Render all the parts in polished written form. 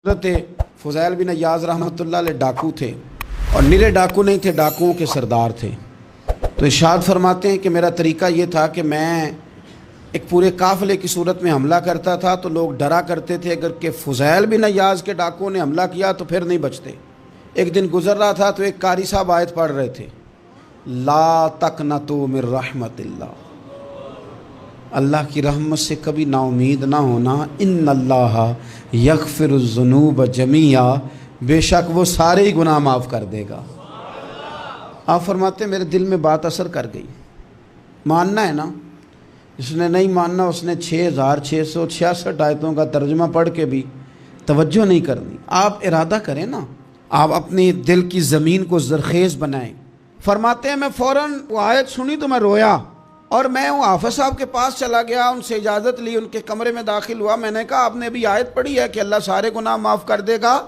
حضرت فضیل بن عیاض رحمۃ اللہ علیہ ڈاکو تھے، اور نرے ڈاکو نہیں تھے، ڈاکوؤں کے سردار تھے۔ تو ارشاد فرماتے ہیں کہ میرا طریقہ یہ تھا کہ میں ایک پورے قافلے کی صورت میں حملہ کرتا تھا تو لوگ ڈرا کرتے تھے اگر کہ فضیل بن عیاض کے ڈاکوؤں نے حملہ کیا تو پھر نہیں بچتے۔ ایک دن گزر رہا تھا تو ایک قاری صاحب آیت پڑھ رہے تھے، لا تقنطوا من رحمت اللہ، اللہ کی رحمت سے کبھی نا امید نہ ہونا، ان اللہ یغفر الذنوب جمیعا، بے شک وہ سارے ہی گناہ معاف کر دے گا۔ آپ فرماتے ہیں میرے دل میں بات اثر کر گئی، ماننا ہے نا۔ جس نے نہیں ماننا اس نے 6666 آیتوں کا ترجمہ پڑھ کے بھی توجہ نہیں کرنی۔ آپ ارادہ کریں نا، آپ اپنے دل کی زمین کو زرخیز بنائیں۔ فرماتے ہیں میں فوراً وہ آیت سنی تو میں رویا، اور میں وہ حافظ صاحب کے پاس چلا گیا، ان سے اجازت لی، ان کے کمرے میں داخل ہوا۔ میں نے کہا آپ نے ابھی آیت پڑھی ہے کہ اللہ سارے گناہ معاف کر دے گا؟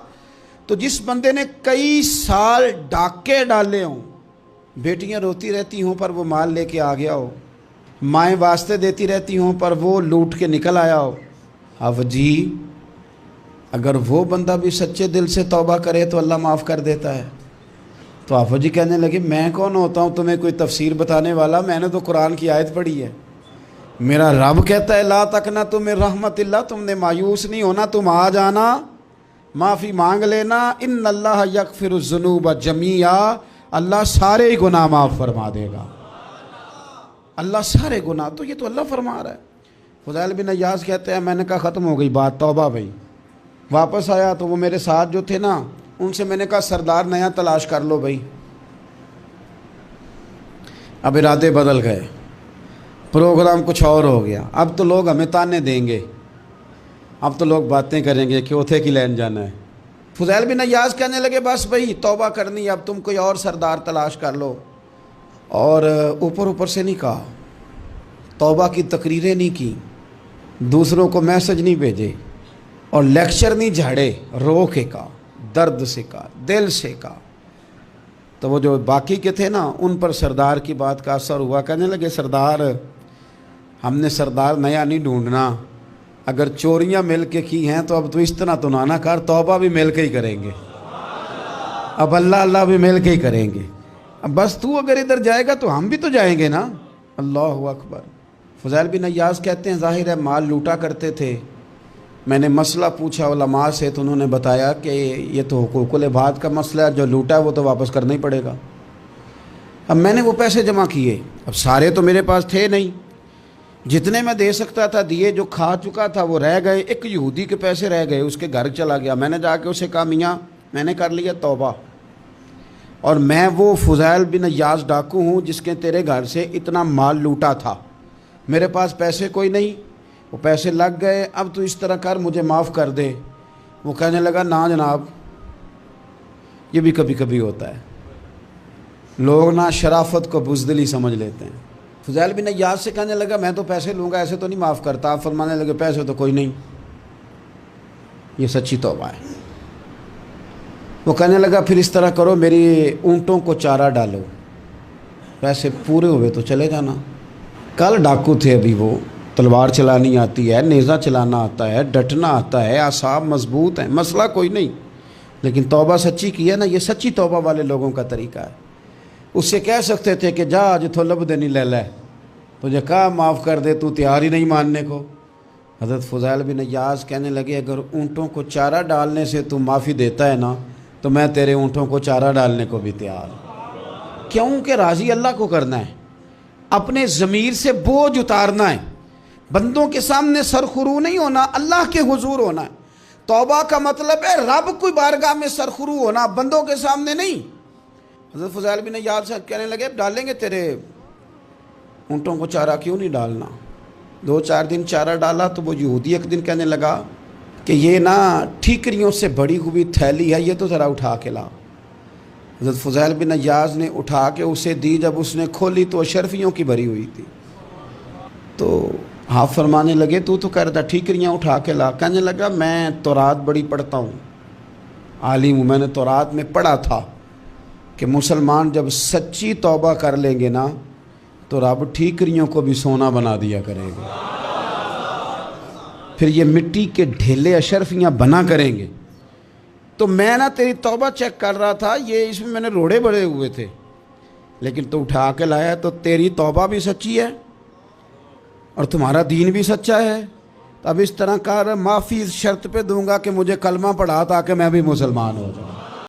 تو جس بندے نے کئی سال ڈاکے ڈالے ہوں، بیٹیاں روتی رہتی ہوں پر وہ مال لے کے آ گیا ہو، مائیں واسطے دیتی رہتی ہوں پر وہ لوٹ کے نکل آیا ہو، اب جی اگر وہ بندہ بھی سچے دل سے توبہ کرے تو اللہ معاف کر دیتا ہے۔ تو آفت جی کہنے لگے میں کون ہوتا ہوں تمہیں کوئی تفسیر بتانے والا، میں نے تو قرآن کی آیت پڑھی ہے، میرا رب کہتا ہے لا تقنطوا من رحمت اللہ، تم نے مایوس نہیں ہونا، تم آ جانا، معافی مانگ لینا، ان اللہ یغفر الذنوب جمیعا، اللہ سارے ہی گناہ معاف فرما دے گا، اللہ سارے گناہ۔ تو یہ تو اللہ فرما رہا ہے۔ فضیل بن عیاض کہتے ہیں میں نے کہا ختم ہو گئی بات، توبہ بھائی۔ واپس آیا تو وہ میرے ساتھ جو تھے نا ان سے میں نے کہا سردار نیا تلاش کر لو بھائی۔ اب ارادے بدل گئے، پروگرام کچھ اور ہو گیا۔ اب تو لوگ ہمیں تانے دیں گے، اب تو لوگ باتیں کریں گے کہ اوتھے کی لین جانا ہے۔ فضیل بن عیاض کہنے لگے بس بھائی توبہ کرنی، اب تم کوئی اور سردار تلاش کر لو۔ اور اوپر سے نہیں کہا، توبہ کی تقریریں نہیں کی، دوسروں کو میسج نہیں بھیجے، اور لیکچر نہیں جھاڑے، رو کے کہا، درد سے کہا، دل سے کہا۔ تو وہ جو باقی کے تھے نا ان پر سردار کی بات کا اثر ہوا، کہنے لگے سردار ہم نے سردار نیا نہیں ڈھونڈنا، اگر چوریاں مل کے کی ہیں تو اب تو اس طرح تو نہ کر، توبہ بھی مل کے ہی کریں گے، اب اللہ بھی مل کے ہی کریں گے، اب بس تو اگر ادھر جائے گا تو ہم بھی تو جائیں گے نا۔ اللہ اکبر۔ فضیل بن عیاض کہتے ہیں ظاہر ہے مال لوٹا کرتے تھے، میں نے مسئلہ پوچھا علماء سے تو انہوں نے بتایا کہ یہ تو حقوق العباد کا مسئلہ ہے، جو لوٹا ہے وہ تو واپس کرنا ہی پڑے گا۔ اب میں نے وہ پیسے جمع کیے، اب سارے تو میرے پاس تھے نہیں، جتنے میں دے سکتا تھا دیے، جو کھا چکا تھا وہ رہ گئے۔ ایک یہودی کے پیسے رہ گئے، اس کے گھر چلا گیا، میں نے جا کے اسے کہا میاں میں نے کر لیا توبہ، اور میں وہ فضیل بن عیاض ڈاکو ہوں جس کے تیرے گھر سے اتنا مال لوٹا تھا، میرے پاس پیسے کوئی نہیں، وہ پیسے لگ گئے، اب تو اس طرح کر مجھے معاف کر دے۔ وہ کہنے لگا نا جناب، یہ بھی کبھی کبھی ہوتا ہے، لوگ نا شرافت کو بزدلی سمجھ لیتے ہیں۔ فضیل بن عیاض سے کہنے لگا میں تو پیسے لوں گا، ایسے تو نہیں معاف کرتا۔ آپ فرمانے لگے پیسے تو کوئی نہیں، یہ سچی توبہ ہے۔ وہ کہنے لگا پھر اس طرح کرو میری اونٹوں کو چارہ ڈالو، پیسے پورے ہوئے تو چلے جانا۔ کل ڈاکو تھے، ابھی وہ تلوار چلانی آتی ہے، نیزہ چلانا آتا ہے، ڈٹنا آتا ہے، اعصاب مضبوط ہیں، مسئلہ کوئی نہیں، لیکن توبہ سچی کی ہے نا، یہ سچی توبہ والے لوگوں کا طریقہ ہے۔ اس سے کہہ سکتے تھے کہ جا جتھوں لب دینی لے لے، تجھے کہا معاف کر دے، تو تیار ہی نہیں ماننے کو۔ حضرت فضیل بن عیاض کہنے لگے اگر اونٹوں کو چارہ ڈالنے سے تو معافی دیتا ہے نا تو میں تیرے اونٹوں کو چارہ ڈالنے کو بھی تیار ہوں، کیونکہ راضی اللہ کو کرنا ہے، اپنے ضمیر سے بوجھ اتارنا ہے، بندوں کے سامنے سرخرو نہیں ہونا، اللہ کے حضور ہونا ہے۔ توبہ کا مطلب ہے رب کی بارگاہ میں سرخرو ہونا، بندوں کے سامنے نہیں۔ حضرت فضیل بن عیاض صاحب کہنے لگے ڈالیں گے تیرے اونٹوں کو چارہ، کیوں نہیں ڈالنا۔ 2-4 دن چارہ ڈالا تو وہ یہودی ایک دن کہنے لگا کہ یہ نا ٹھیکریوں سے بڑی ہوئی تھیلی ہے، یہ تو ذرا اٹھا کے لا۔ حضرت فضیل بن عیاض نے اٹھا کے اسے دی، جب اس نے کھولی تو اشرفیوں کی بھری ہوئی تھی۔ تو آپ فرمانے لگے تو کہہ رہا تھا ٹھیکریاں اٹھا کے لا۔ کہنے لگا میں تورات بڑی پڑھتا ہوں، عالم ہوں، میں نے تورات میں پڑھا تھا کہ مسلمان جب سچی توبہ کر لیں گے نا تو رب ٹھیکریوں کو بھی سونا بنا دیا کرے گا، پھر یہ مٹی کے ڈھیلے اشرفیاں بنا کریں گے، تو میں نا تیری توبہ چیک کر رہا تھا، یہ اس میں میں نے روڑے بڑے ہوئے تھے، لیکن تو اٹھا کے لایا تو تیری توبہ بھی سچی ہے اور تمہارا دین بھی سچا ہے۔ اب اس طرح کر، معافی اس شرط پہ دوں گا کہ مجھے کلمہ پڑھا تاکہ میں بھی مسلمان ہو جاؤں۔